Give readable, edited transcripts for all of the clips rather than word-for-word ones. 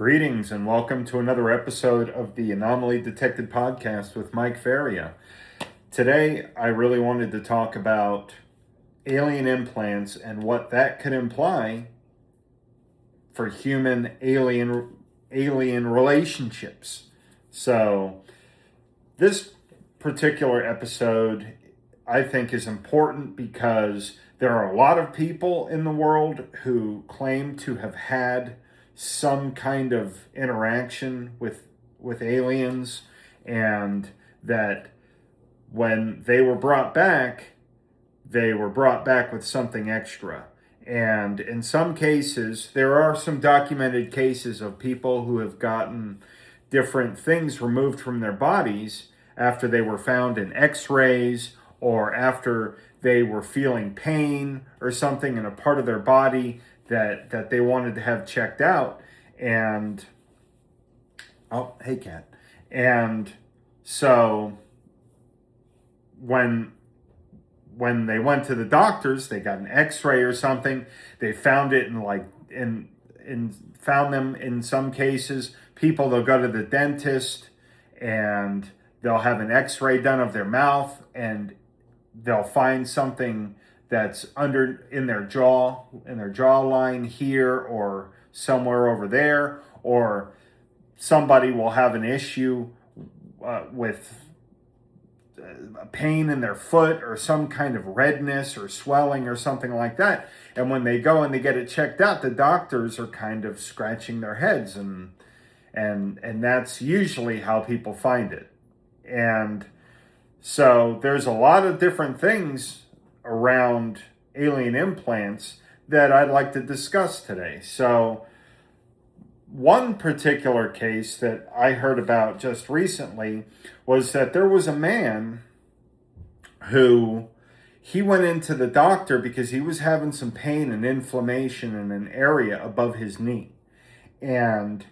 Greetings and welcome to another episode of the Anomaly Detected podcast with Mike Faria. Today, I really wanted to talk about alien implants and what that could imply for human alien relationships. So, this particular episode I think is important because there are a lot of people in the world who claim to have had some kind of interaction with aliens, and that when they were brought back with something extra. And in some cases, there are some documented cases of people who have gotten different things removed from their bodies after they were found in x-rays, or after they were feeling pain or something in a part of their body that they wanted to have checked out. And oh, hey cat. And so when they went to the doctors, they got an x-ray or something, they found it in found them in some cases. People, they'll go to the dentist and they'll have an x-ray done of their mouth, and they'll find something that's in their jawline here or somewhere over there, or somebody will have an issue with pain in their foot or some kind of redness or swelling or something like that. And when they go and they get it checked out, the doctors are kind of scratching their heads, and that's usually how people find it. And so there's a lot of different things around alien implants that I'd like to discuss today. So one particular case that I heard about just recently was that there was a man who he went into the doctor because he was having some pain and inflammation in an area above his knee. And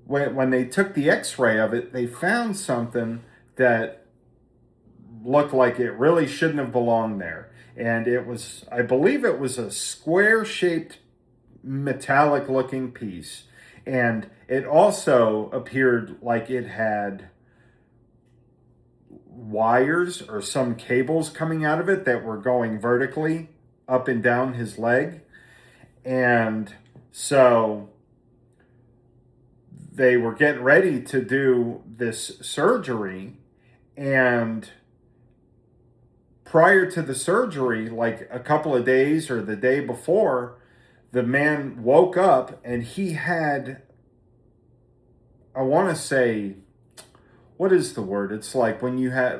when they took the x-ray of it, they found something that looked like it really shouldn't have belonged there. And I believe it was a square-shaped metallic-looking piece. And it also appeared like it had wires or some cables coming out of it that were going vertically up and down his leg. And so they were getting ready to do this surgery, and prior to the surgery, like a couple of days or the day before, the man woke up and he had, I want to say, what is the word? It's like when you had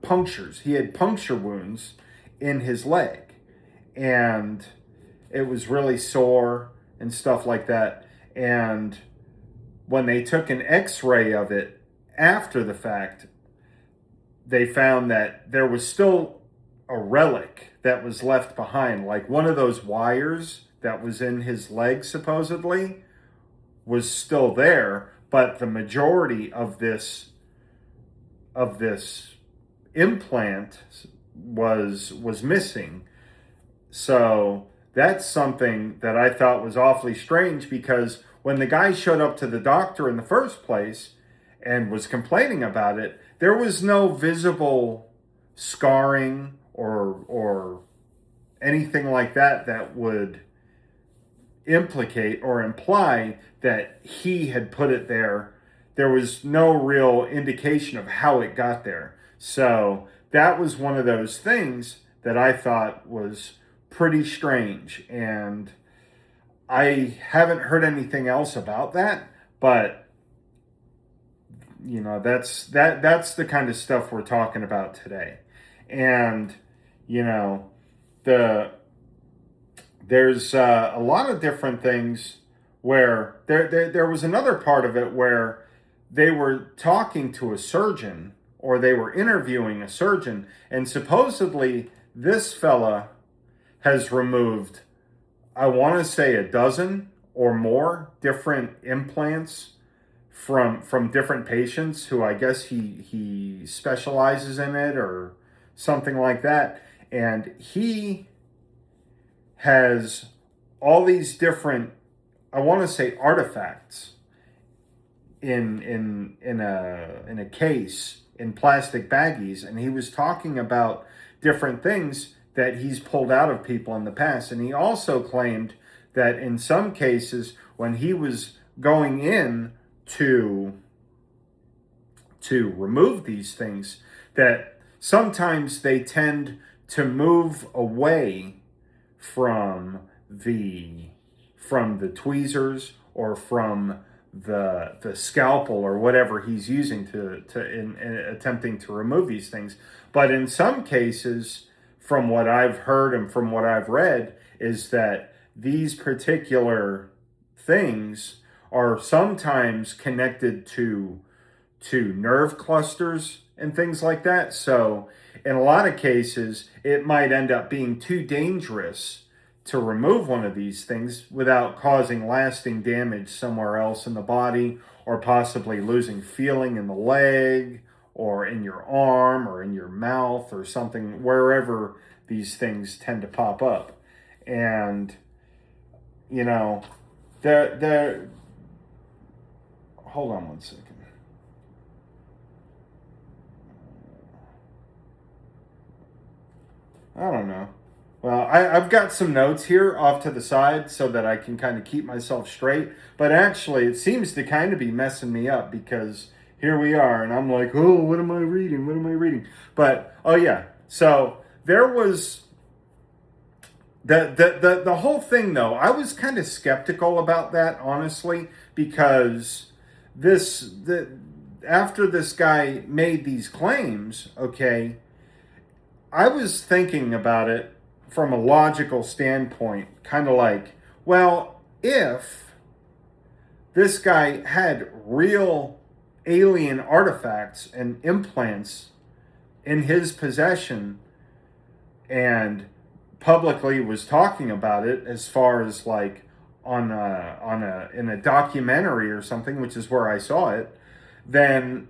punctures. He had puncture wounds in his leg, and it was really sore and stuff like that. And when they took an x-ray of it after the fact, they found that there was still a relic that was left behind, like one of those wires that was in his leg supposedly was still there, but the majority of this implant was missing. So that's something that I thought was awfully strange, because when the guy showed up to the doctor in the first place and was complaining about it, there was no visible scarring or anything like that would implicate or imply that he had put it there. There was no real indication of how it got there. So that was one of those things that I thought was pretty strange. And I haven't heard anything else about that, but that's the kind of stuff we're talking about today. And there's a lot of different things where there was another part of it where they were talking to a surgeon, or they were interviewing a surgeon, and supposedly this fella has removed, I want to say, a dozen or more different implants from different patients who, I guess he specializes in it or something like that. And he has all these different I want to say artifacts in a case in plastic baggies, and he was talking about different things that he's pulled out of people in the past. And he also claimed that in some cases, when he was going in to remove these things, that sometimes they tend to move away from the tweezers or from the scalpel or whatever he's using in attempting to remove these things. But in some cases, from what I've heard and from what I've read, is that these particular things are sometimes connected to nerve clusters and things like that. So in a lot of cases, it might end up being too dangerous to remove one of these things without causing lasting damage somewhere else in the body, or possibly losing feeling in the leg or in your arm or in your mouth or something, wherever these things tend to pop up. And, you know, they're hold on one second. I don't know. Well, I've got some notes here off to the side so that I can kind of keep myself straight. But actually, it seems to kind of be messing me up, because here we are, and I'm like, oh, what am I reading? What am I reading? But, oh yeah. So there was the whole thing, though. I was kind of skeptical about that, honestly, because after this guy made these claims, okay, I was thinking about it from a logical standpoint, kind of like, well, if this guy had real alien artifacts and implants in his possession and publicly was talking about it, as far as like in a documentary or something, which is where I saw it, then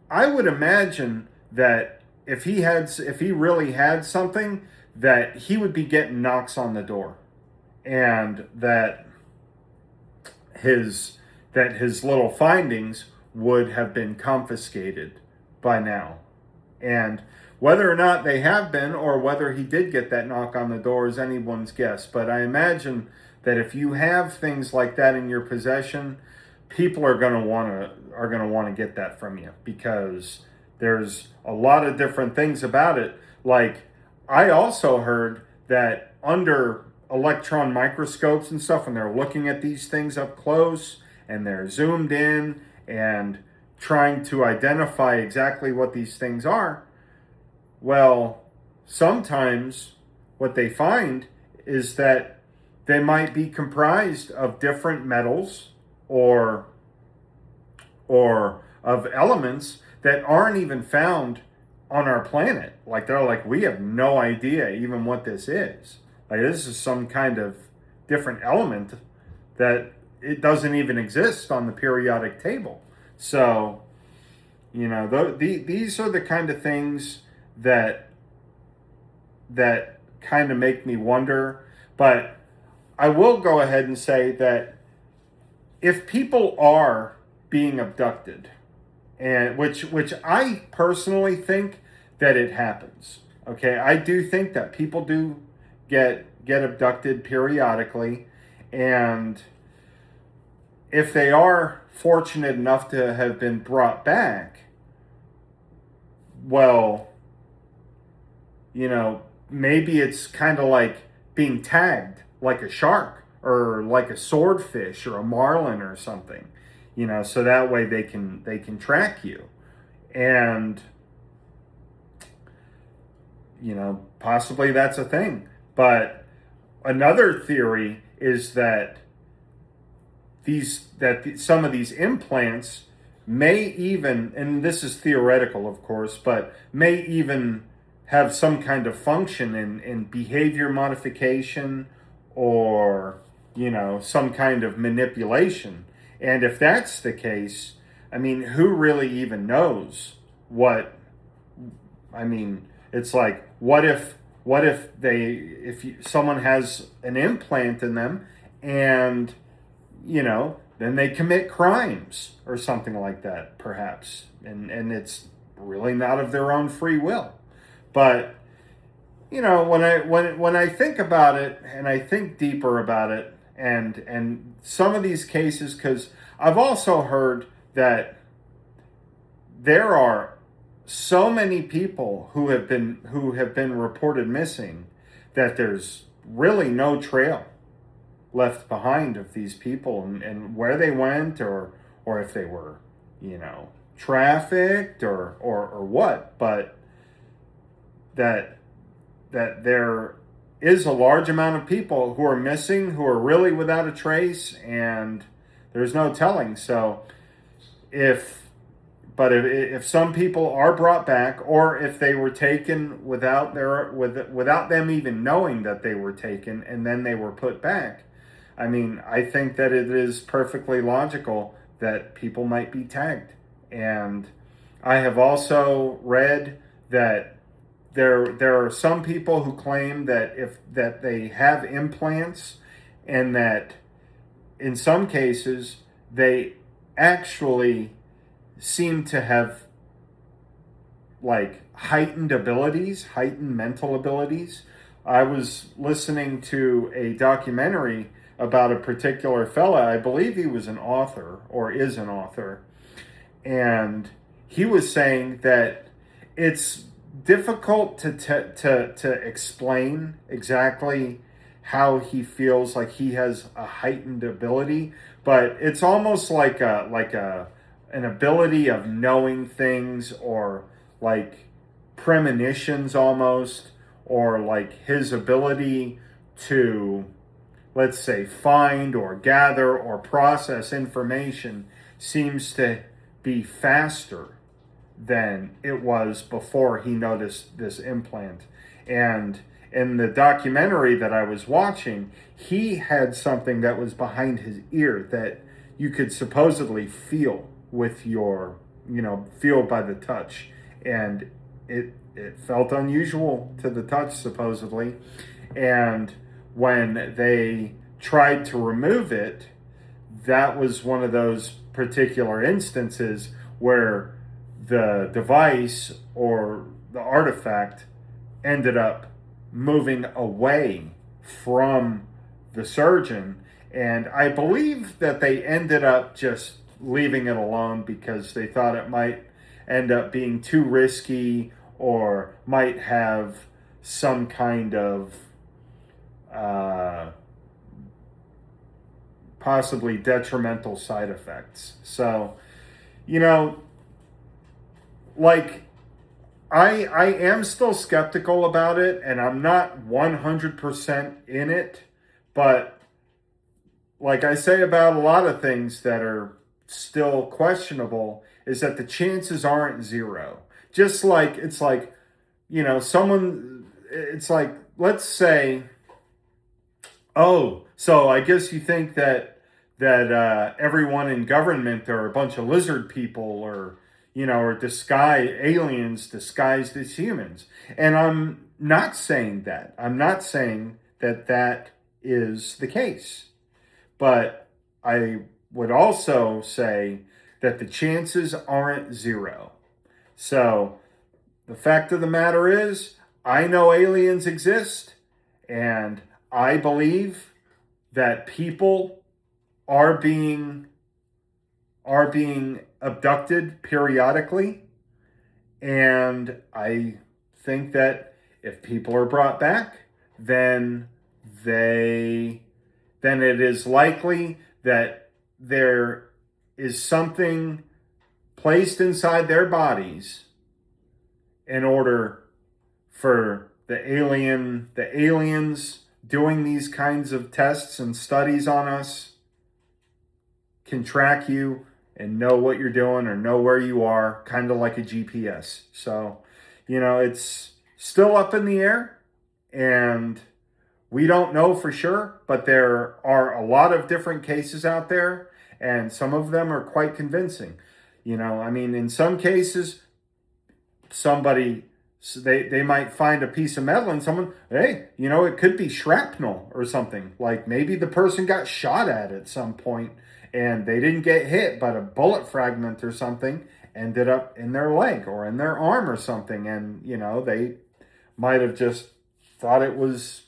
I would imagine that if he really had something, that he would be getting knocks on the door, and that his little findings would have been confiscated by now. And whether or not they have been, or whether he did get that knock on the door, is anyone's guess. But I imagine that if you have things like that in your possession, people are going to want to get that from you, because there's a lot of different things about it. Like, I also heard that under electron microscopes and stuff, when they're looking at these things up close and they're zoomed in and trying to identify exactly what these things are, well, sometimes what they find is that they might be comprised of different metals or of elements that aren't even found on our planet. Like, they're like, we have no idea even what this is. Like, this is some kind of different element that it doesn't even exist on the periodic table. So, you know, these are the kind of things that kind of make me wonder. But I will go ahead and say that if people are being abducted, and which I personally think that it happens. Okay, I do think that people do get abducted periodically, and if they are fortunate enough to have been brought back, well, you know, maybe it's kind of like being tagged like a shark or like a swordfish or a marlin or something, you know, so that way they can track you. And, you know, possibly that's a thing. But another theory is that some of these implants may even, and this is theoretical, of course, but may even have some kind of function in behavior modification, or, you know, some kind of manipulation. And if that's the case, I mean, who really even knows what? I mean, it's like, what if someone has an implant in them, and then they commit crimes or something like that, perhaps. And it's really not of their own free will. But, when I think about it and I think deeper about it, and some of these cases, because I've also heard that there are so many people who have been reported missing that there's really no trail left behind of these people, and where they went, or if they were trafficked or what. But that there is a large amount of people who are missing, who are really without a trace, and there's no telling. So if some people are brought back, or if they were taken without them even knowing that they were taken, and then they were put back, I mean, I think that it is perfectly logical that people might be tagged. And I have also read that there are some people who claim that they have implants, and that in some cases they actually seem to have like heightened mental abilities. I was listening to a documentary about a particular fella. I believe he was an author, or is an author, and he was saying that it's difficult to explain exactly how he feels like he has a heightened ability, but it's almost like an ability of knowing things, or like premonitions almost, or like his ability to, let's say, find or gather or process information seems to be faster than it was before he noticed this implant. And in the documentary that I was watching, he had something that was behind his ear that you could supposedly feel with your, feel by the touch. And it felt unusual to the touch, supposedly. And when they tried to remove it, that was one of those particular instances where the device or the artifact ended up moving away from the surgeon. And I believe that they ended up just leaving it alone because they thought it might end up being too risky, or might have some kind of possibly detrimental side effects. So, like, I am still skeptical about it, and I'm not 100% in it, but like I say about a lot of things that are still questionable, is that the chances aren't zero. Just like, it's like, it's like, let's say, oh, so I guess you think that everyone in government are a bunch of lizard people, or or aliens disguised as humans. And I'm not saying that. I'm not saying that that is the case. But I would also say that the chances aren't zero. So the fact of the matter is, I know aliens exist, and I believe that people are being abducted periodically. And I think that if people are brought back, then it is likely that there is something placed inside their bodies in order for the aliens doing these kinds of tests and studies on us can track you and know what you're doing, or know where you are, kind of like a GPS. So, it's still up in the air, and we don't know for sure, but there are a lot of different cases out there, and some of them are quite convincing. In some cases, somebody So they might find a piece of metal and someone, hey, it could be shrapnel or something. Like maybe the person got shot at some point and they didn't get hit, but a bullet fragment or something ended up in their leg or in their arm or something. And, they might have just thought it was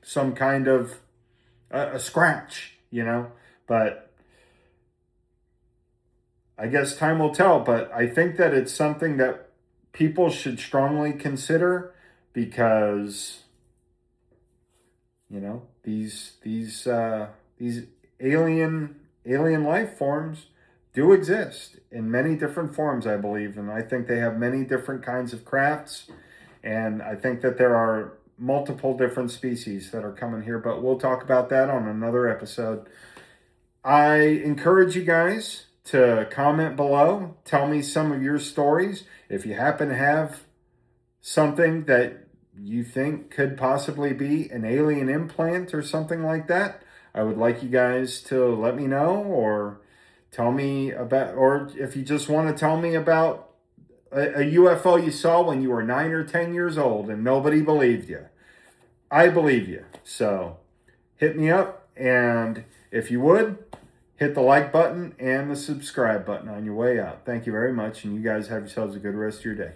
some kind of a scratch, but I guess time will tell. But I think that it's something that people should strongly consider because these alien life forms do exist in many different forms, I believe, and I think they have many different kinds of crafts, and I think that there are multiple different species that are coming here, but we'll talk about that on another episode. I encourage you guys to comment below. Tell me some of your stories. If you happen to have something that you think could possibly be an alien implant or something like that, I would like you guys to let me know, or tell me about, or if you just want to tell me about a UFO you saw when you were 9 or 10 years old and nobody believed you. I believe you. So hit me up, and if you would, hit the like button and the subscribe button on your way out. Thank you very much, and you guys have yourselves a good rest of your day.